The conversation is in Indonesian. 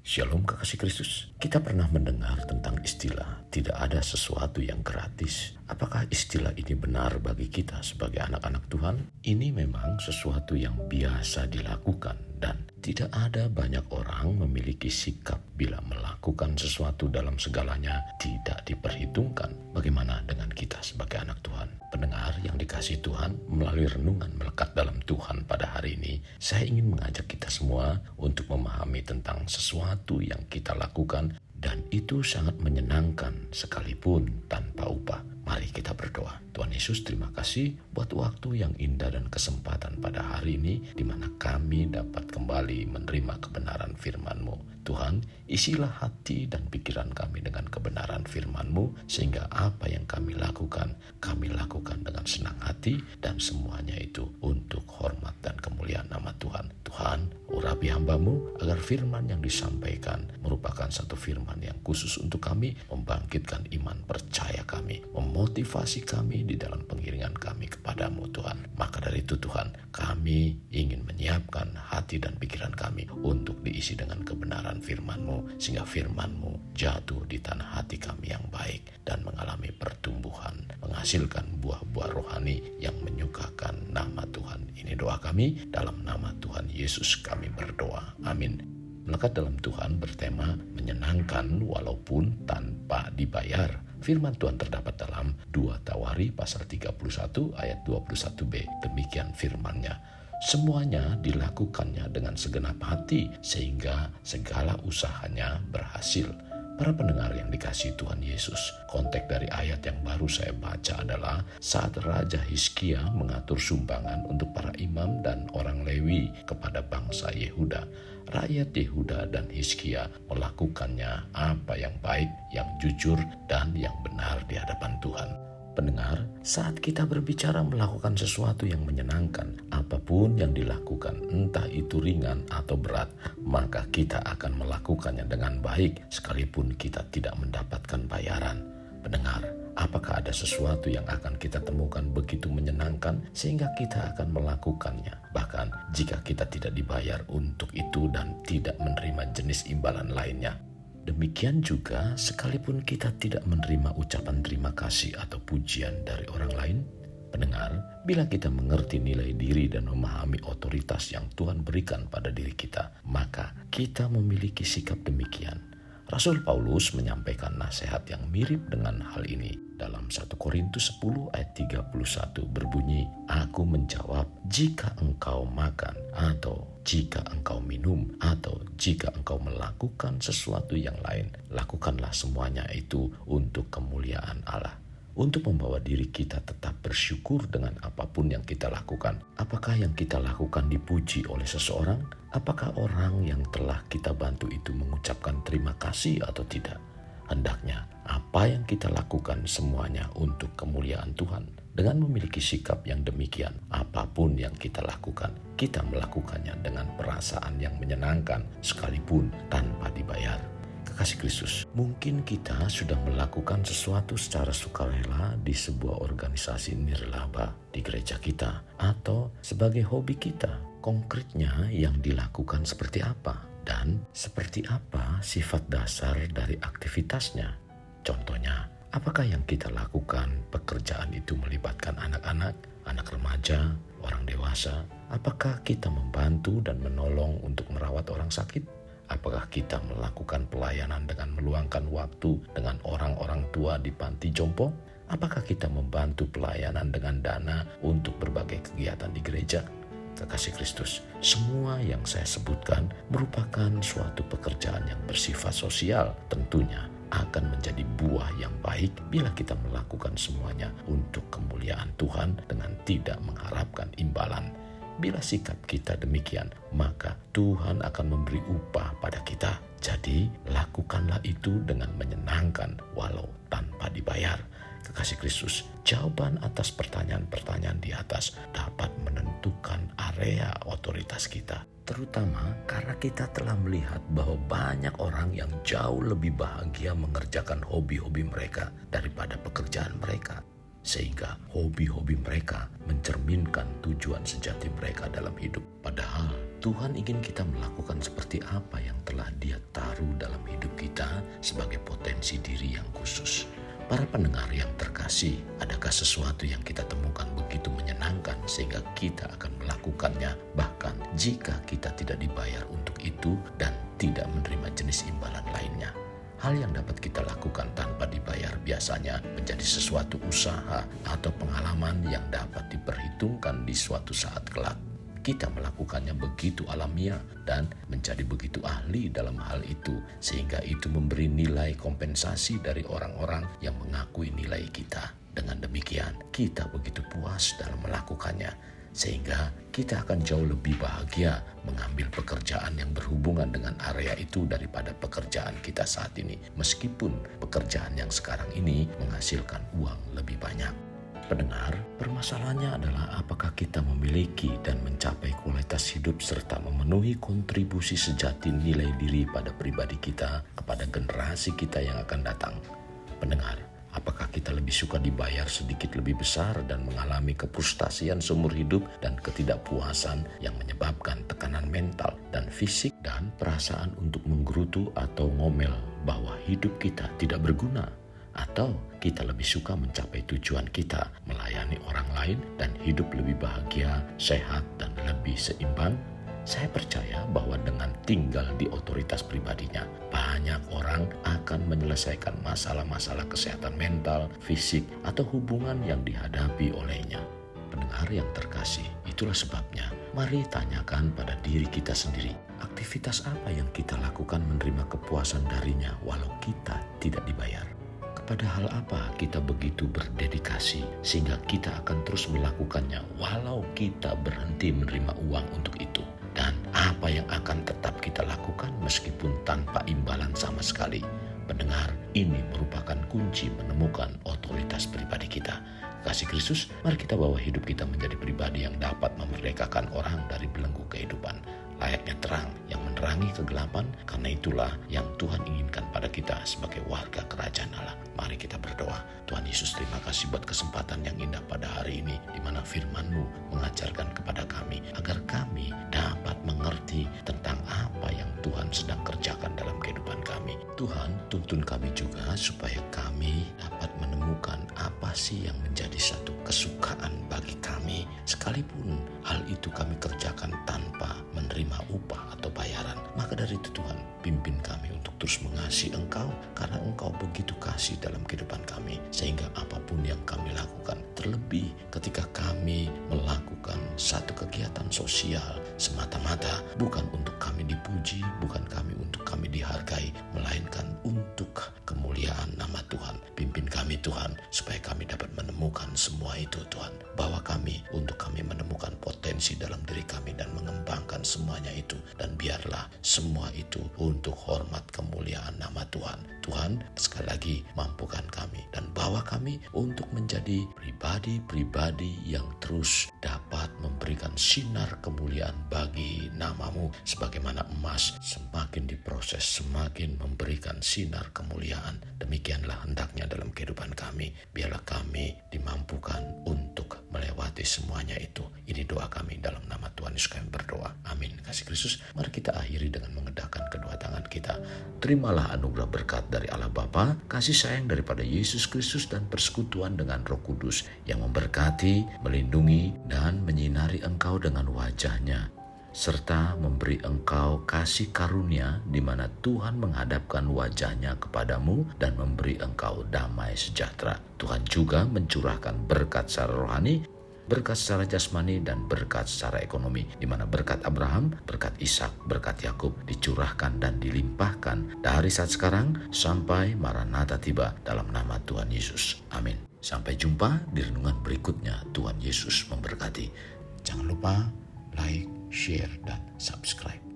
Shalom kekasih Kristus. Kita pernah mendengar tentang istilah tidak ada sesuatu yang gratis. Apakah istilah ini benar bagi kita sebagai anak-anak Tuhan? Ini memang sesuatu yang biasa dilakukan dan tidak ada banyak orang memiliki sikap bila melakukan sesuatu dalam segalanya tidak diperhitungkan. Bagaimana dengan kita sebagai anak Tuhan? Pendengar yang dikasihi Tuhan, melalui renungan melekat dalam Tuhan pada hari ini, saya ingin mengajak kita semua untuk memahami tentang sesuatu yang kita lakukan dan itu sangat menyenangkan sekalipun tanpa upah. Mari kita berdoa. Tuhan Yesus, terima kasih buat waktu yang indah dan kesempatan pada hari ini di mana kami dapat kembali menerima kebenaran firman-Mu. Tuhan, isilah hati dan pikiran kami dengan kebenaran firman-Mu sehingga apa yang kami lakukan dengan senang hati dan semuanya itu untuk hormat dan kemuliaan nama Tuhan. Tuhan, urapi hamba-Mu agar firman yang disampaikan merupakan satu firman yang khusus untuk kami, membangkitkan iman percaya kami, memotivasi kami di dalam pengiringan kami kepadamu Tuhan. Maka dari itu Tuhan, kami ingin menyiapkan hati dan pikiran kami untuk diisi dengan kebenaran firman-Mu sehingga firman-Mu jatuh di tanah hati kami yang baik dan mengalami pertumbuhan, menghasilkan buah-buah rohani yang menyukakan nama Tuhan. Ini doa kami, dalam nama Tuhan Yesus kami berdoa. Amin. Melekat dalam Tuhan bertema menyenangkan walaupun tanpa dibayar. Firman Tuhan terdapat dalam 2 Tawari pasal 31 ayat 21b. Demikian firman-Nya. Semuanya dilakukannya dengan segenap hati sehingga segala usahanya berhasil. Para pendengar yang dikasihi Tuhan Yesus, konteks dari ayat yang baru saya baca adalah saat Raja Hizkia mengatur sumbangan untuk para imam dan orang Lewi kepada bangsa Yehuda. Rakyat Yehuda dan Hizkia melakukannya apa yang baik, yang jujur, dan yang benar di hadapan Tuhan. Pendengar, saat kita berbicara melakukan sesuatu yang menyenangkan, apapun yang dilakukan, entah itu ringan atau berat, maka kita akan melakukannya dengan baik sekalipun kita tidak mendapatkan bayaran. Pendengar, apakah ada sesuatu yang akan kita temukan begitu menyenangkan sehingga kita akan melakukannya, bahkan jika kita tidak dibayar untuk itu dan tidak menerima jenis imbalan lainnya? Demikian juga sekalipun kita tidak menerima ucapan terima kasih atau pujian dari orang lain. Pendengar, bila kita mengerti nilai diri dan memahami otoritas yang Tuhan berikan pada diri kita, maka kita memiliki sikap demikian. Rasul Paulus menyampaikan nasihat yang mirip dengan hal ini dalam 1 Korintus 10 ayat 31 berbunyi, "Aku menjawab, jika engkau makan atau jika engkau minum atau jika engkau melakukan sesuatu yang lain, lakukanlah semuanya itu untuk kemuliaan Allah." Untuk membawa diri kita tetap bersyukur dengan apapun yang kita lakukan. Apakah yang kita lakukan dipuji oleh seseorang? Apakah orang yang telah kita bantu itu mengucapkan terima kasih atau tidak? Hendaknya apa yang kita lakukan semuanya untuk kemuliaan Tuhan. Dengan memiliki sikap yang demikian, apapun yang kita lakukan, kita melakukannya dengan perasaan yang menyenangkan sekalipun tanpa dibayar. Kekasih Kristus, mungkin kita sudah melakukan sesuatu secara sukarela di sebuah organisasi nirlaba di gereja kita atau sebagai hobi kita. Konkretnya yang dilakukan seperti apa dan seperti apa sifat dasar dari aktivitasnya? Contohnya, apakah yang kita lakukan pekerjaan itu melibatkan anak-anak, anak remaja, orang dewasa? Apakah kita membantu dan menolong untuk merawat orang sakit? Apakah kita melakukan pelayanan dengan meluangkan waktu dengan orang-orang tua di panti jompo? Apakah kita membantu pelayanan dengan dana untuk berbagai kegiatan di gereja? Kekasih Kristus, semua yang saya sebutkan merupakan suatu pekerjaan yang bersifat sosial. Tentunya akan menjadi buah yang baik bila kita melakukan semuanya untuk kemuliaan Tuhan dengan tidak mengharapkan imbalan. Bila sikap kita demikian, maka Tuhan akan memberi upah pada kita. Jadi, lakukanlah itu dengan menyenangkan walau tanpa dibayar. Kekasih Kristus, jawaban atas pertanyaan-pertanyaan di atas dapat menentukan area otoritas kita. Terutama karena kita telah melihat bahwa banyak orang yang jauh lebih bahagia mengerjakan hobi-hobi mereka daripada pekerjaan mereka. sehingga hobi-hobi mereka mencerminkan tujuan sejati mereka dalam hidup. Padahal Tuhan ingin kita melakukan seperti apa yang telah Dia taruh dalam hidup kita sebagai potensi diri yang khusus. Para pendengar yang terkasih, adakah sesuatu yang kita temukan begitu menyenangkan sehingga kita akan melakukannya bahkan jika kita tidak dibayar untuk itu dan tidak menerima jenis imbalan lainnya? Hal yang dapat kita lakukan tanpa dibayar biasanya menjadi sesuatu usaha atau pengalaman yang dapat diperhitungkan di suatu saat kelak. Kita melakukannya begitu alamiah dan menjadi begitu ahli dalam hal itu, sehingga itu memberi nilai kompensasi dari orang-orang yang mengakui nilai kita. Dengan demikian, kita begitu puas dalam melakukannya, sehingga kita akan jauh lebih bahagia mengambil pekerjaan yang berhubungan dengan area itu daripada pekerjaan kita saat ini, meskipun pekerjaan yang sekarang ini menghasilkan uang lebih banyak. Pendengar, permasalahannya adalah apakah kita memiliki dan mencapai kualitas hidup serta memenuhi kontribusi sejati nilai diri pada pribadi kita kepada generasi kita yang akan datang. Pendengar, apakah kita lebih suka dibayar sedikit lebih besar dan mengalami kefrustasian seumur hidup dan ketidakpuasan yang menyebabkan tekanan mental dan fisik dan perasaan untuk menggerutu atau ngomel bahwa hidup kita tidak berguna? Atau kita lebih suka mencapai tujuan kita, melayani orang lain dan hidup lebih bahagia, sehat, dan lebih seimbang? Saya percaya bahwa dengan tinggal di otoritas pribadinya, banyak orang akan menyelesaikan masalah-masalah kesehatan mental, fisik, atau hubungan yang dihadapi olehnya. Pendengar yang terkasih, itulah sebabnya mari tanyakan pada diri kita sendiri, aktivitas apa yang kita lakukan menerima kepuasan darinya walau kita tidak dibayar? Pada hal apa kita begitu berdedikasi sehingga kita akan terus melakukannya walau kita berhenti menerima uang untuk itu? Dan apa yang akan tetap kita lakukan meskipun tanpa imbalan sama sekali? Pendengar, ini merupakan kunci menemukan otoritas pribadi kita. Kasih Kristus, mari kita bawa hidup kita menjadi pribadi yang dapat memerdekakan orang dari belenggu kehidupan. Layaknya terang yang menerangi kegelapan, karena itulah yang Tuhan inginkan pada kita sebagai warga kerajaan Allah. Mari kita berdoa. Tuhan Yesus, terima kasih buat kesempatan yang indah pada hari ini, di mana firman-Mu mengajarkan kepada kami agar kami dapat mengerti tentang apa yang Tuhan sedang kerjakan dalam kehidupan kami. Tuhan, tuntun kami juga supaya kami dapat menemukan apa sih yang menjadi satu kesukaan bagi kami, sekalipun hal itu kami kerjakan tanpa menerima upah atau bayaran. Maka dari itu Tuhan, pimpin kami untuk terus mengasihi Engkau, karena Engkau begitu kasih dalam kehidupan kami, sehingga apapun yang kami lakukan, terlebih ketika kami melakukan satu kegiatan sosial, semata-mata bukan untuk kami dipuji, bukan kami untuk kami dihargai, melainkan untuk kemuliaan nama Tuhan. Pimpin kami Tuhan, supaya kami dapat menemukan semua itu Tuhan. Bawa kami untuk kami menemukan potensi dalam diri kami dan mengembangkan semuanya itu. Dan biarlah semua itu untuk hormat kemuliaan nama Tuhan. Tuhan, sekali lagi mampukan kami dan bawa kami untuk menjadi pribadi-pribadi yang terus dapat memberikan sinar kemuliaan bagi nama-Mu. Sebagaimana emas semakin diproses, semakin memberikan sinar kemuliaan. Demikianlah hendaknya dalam kehidupan kami. Biarlah kami dimampukan untuk melewati semuanya itu. Ini doa kami dalam nama Tuhan Yesus kami berdoa. Amin. Kasih Kristus, mari kita akhiri dengan mengedahkan kedua tangan kita. Terimalah anugerah berkat dari Allah Bapa, kasih sayang daripada Yesus Kristus, dan persekutuan dengan Roh Kudus yang memberkati, melindungi, dan menyinari engkau dengan wajah-Nya, serta memberi engkau kasih karunia di mana Tuhan menghadapkan wajah-Nya kepadamu dan memberi engkau damai sejahtera. Tuhan juga mencurahkan berkat secara rohani, berkat secara jasmani, dan berkat secara ekonomi, di mana berkat Abraham, berkat Ishak, berkat Yakub dicurahkan dan dilimpahkan dari saat sekarang sampai Maranatha tiba dalam nama Tuhan Yesus. Amin. Sampai jumpa di renungan berikutnya. Tuhan Yesus memberkati. Jangan lupa like, share, dan subscribe.